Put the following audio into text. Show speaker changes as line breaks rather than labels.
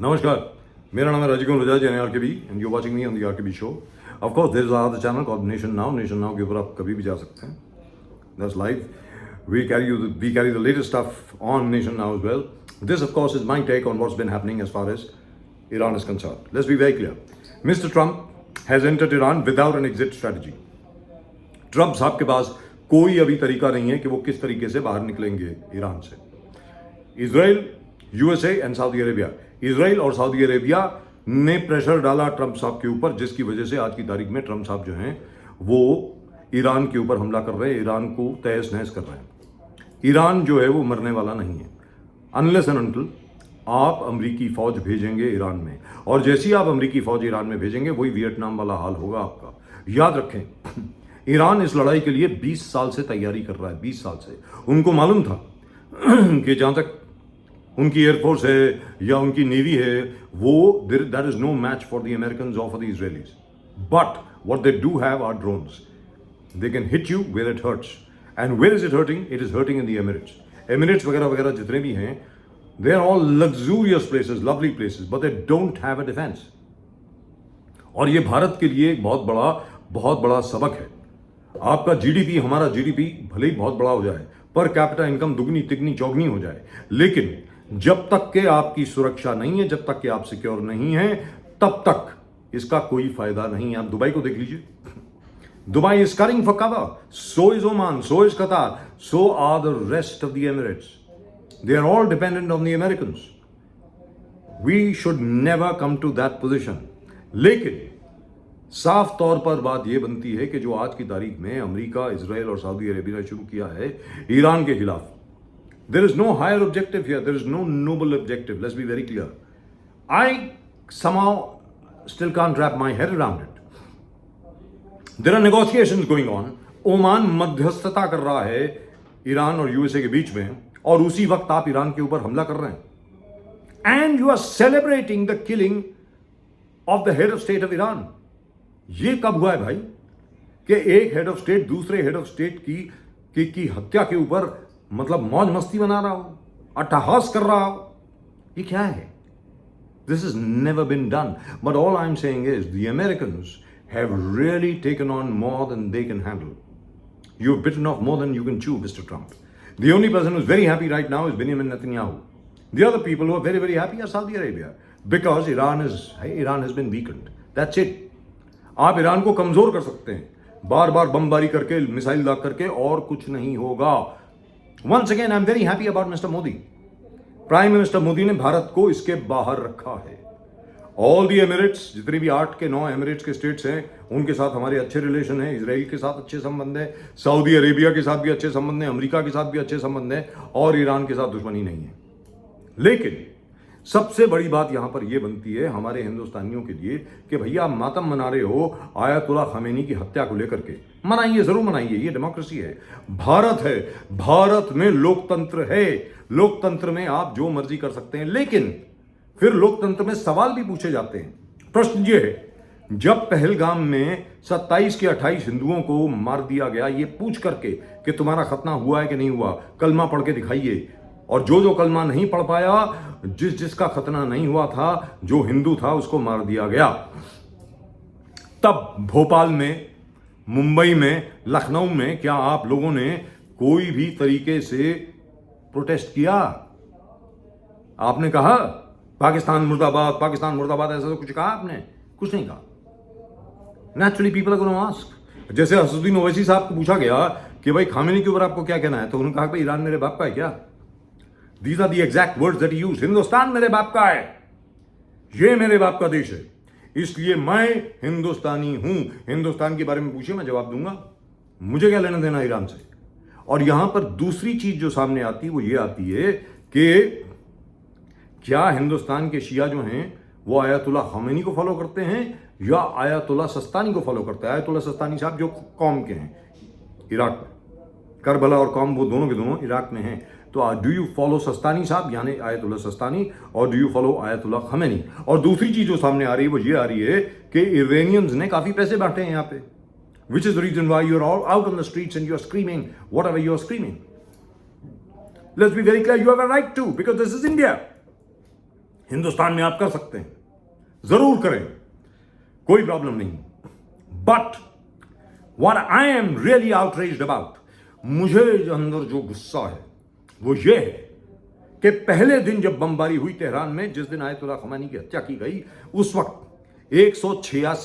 नमस्कार, मेरा नाम है राजीव रजाज एन RKB and you watching me on the RKB show. Of course there is other channel called Nation Now के ऊपर आप कभी भी जा सकते हैं। That's live. We carry the latest stuff on Nation Now as well. This of course is my take on what's been happening as far as Iran is concerned. Let's be very clear. Mr. Trump has entered Iran without an exit strategy. Trump साहब के पास कोई अभी तरीका नहीं है कि वो किस तरीके से बाहर निकलेंगे ईरान से। Israel, USA and Saudi Arabia, Israel और सऊदी अरेबिया ने प्रेशर डाला ट्रम्प साहब के ऊपर, जिसकी वजह से आज की तारीख में ट्रम्प साहब जो हैं वो ईरान के ऊपर हमला कर रहे हैं, ईरान को तहस नहस कर रहे हैं। ईरान जो है वो मरने वाला नहीं है अनलेस एंड अनटिल आप अमेरिकी फौज भेजेंगे ईरान में, और जैसे ही आप अमेरिकी फौज ईरान में भेजेंगे वही वियतनाम वाला हाल होगा आपका। याद रखें, ईरान इस लड़ाई के लिए 20 साल से तैयारी कर रहा है। 20 साल से उनको मालूम था कि जहां तक उनकी एयरफोर्स है या उनकी नेवी है, वो that is no match for the American और for the Israelis. But what they do have are drones. They can hit you where it hurts, and where is it hurting? It is hurting in the Emirates. Emirates वगैरह वगैरह जितने भी हैं, they are all luxurious places, lovely places, but they don't have a defense. और ये भारत के लिए एक बहुत बड़ा सबक है। आपका जीडीपी, हमारा जीडीपी भले ही बहुत बड़ा हो जाए, पर कैपिटा इनकम दुगनी तिगनी चौगनी हो जाए, लेकिन जब तक के आपकी सुरक्षा नहीं है, जब तक के आप सिक्योर नहीं है, तब तक इसका कोई फायदा नहीं है। आप दुबई को देख लीजिए। Dubai is scurrying for cover, so is Oman, so is Qatar, so are the rest of the Emirates. They are all dependent on the Americans. We should never come to that position. लेकिन साफ तौर पर बात यह बनती है कि जो आज की तारीख में अमेरिका, इजराइल और सऊदी अरेबिया ने शुरू किया है ईरान के खिलाफ, there is no higher objective here. There is no noble objective. Let's be very clear. I somehow still can't wrap my head around it. There are negotiations going on. Oman मध्यस्थता कर रहा है Iran और USA के बीच में, और उसी वक्त आप ईरान के ऊपर हमला कर रहे हैं। And you are celebrating the killing of the head of state of Iran. ये कब हुआ है भाई कि एक हेड ऑफ स्टेट दूसरे हेड ऑफ स्टेट की हत्या के ऊपर मतलब मौज मस्ती बना रहा हो, अट्टहास कर रहा हो? ये क्या है? This is never been done. But all I am saying is the Americans have really taken on more than they can handle. You have bitten off more than you can chew, mister Trump. The only person who is very happy right now is Benjamin Netanyahu. The other people who are very, very happy are Saudi Arabia, because Iran has been weakened. That's it. आप Iran को कमजोर कर सकते हैं, बार बार बमबारी करके, missile दाग करके, और कुछ नहीं होगा। Once again, I'm very happy about Mr. Modi. Prime minister Modi ने भारत को इसके बाहर रखा है। ऑल दी एमिरेट्स, जितने भी 8 के 9 एमिरेट्स के स्टेट्स हैं, उनके साथ हमारे अच्छे रिलेशन है। इजराइल के साथ अच्छे संबंध है, सऊदी अरेबिया के साथ भी अच्छे संबंध है, अमेरिका के साथ भी अच्छे संबंध है, और ईरान के साथ दुश्मनी नहीं है। लेकिन सबसे बड़ी बात यहां पर यह बनती है हमारे हिंदुस्तानियों के लिए कि भैया आप मातम मना रहे हो आयतुल्लाह खमेनी की हत्या को लेकर के। मनाइए, जरूर मनाइए, ये डेमोक्रेसी है, भारत है, भारत में लोकतंत्र है। लोकतंत्र में आप जो मर्जी कर सकते हैं, लेकिन फिर लोकतंत्र में सवाल भी पूछे जाते हैं। प्रश्न ये है, जब पहलगाम में 27 के 28 हिंदुओं को मार दिया गया, ये पूछ करके कि तुम्हारा खतना हुआ है कि नहीं हुआ, कलमा पढ़ के दिखाइए, और जो कलमा नहीं पढ़ पाया, जिसका खतना नहीं हुआ था, जो हिंदू था, उसको मार दिया गया। तब भोपाल में, मुंबई में, लखनऊ में क्या आप लोगों ने कोई भी तरीके से प्रोटेस्ट किया? आपने कहा पाकिस्तान मुर्दाबाद, पाकिस्तान मुर्दाबाद, ऐसा तो कुछ कहा आपने? कुछ नहीं कहा। Naturally people are gonna ask. जैसे असदुद्दीन ओवैसी साहब को पूछा गया कि भाई खामेनी के ऊपर आपको क्या कहना है, तो उन्होंने कहा भाई ईरान मेरे बाप का है क्या? These are the exact words that he used. Hindustan मेरे बाप का है, ये मेरे बाप का देश है, इसलिए मैं हिंदुस्तानी हूं। हिंदुस्तान के बारे में पूछिए, मैं जवाब दूंगा। मुझे क्या लेना देना ईरान से? और यहां पर दूसरी चीज जो सामने आती है वो ये आती है कि क्या हिंदुस्तान के शिया जो हैं वो आयतुल्लाह खमेनी को फॉलो करते हैं या आयतुल्लाह सस्तानी को फॉलो करते हैं? आयतुल्लाह सस्तानी साहब जो कौम के हैं इराक में, करबला और कौम वो दोनों के दोनों इराक में हैं। तो डू यू फॉलो सस्तानी साहब यानी आयतुल्लाह सस्तानी, और do you follow Ayatollah Khamenei? और दूसरी चीज जो सामने आ रही है वो ये आ रही है कि इरानियंस ने काफी पैसे बांटे हैं यहाँ पे, which is the reason why you are all out on the streets and you are screaming whatever you are screaming. Let's be very clear, you have a right to, because this is India. Hindustan में आप कर सकते हैं, जरूर करें, कोई problem नहीं। But what I am really outraged about, मुझे अंदर जो गुस्सा है वो ये है कि पहले दिन जब बमबारी हुई तेहरान में, जिस दिन आयतुल्लाह खमेनी की हत्या की गई, उस वक्त 186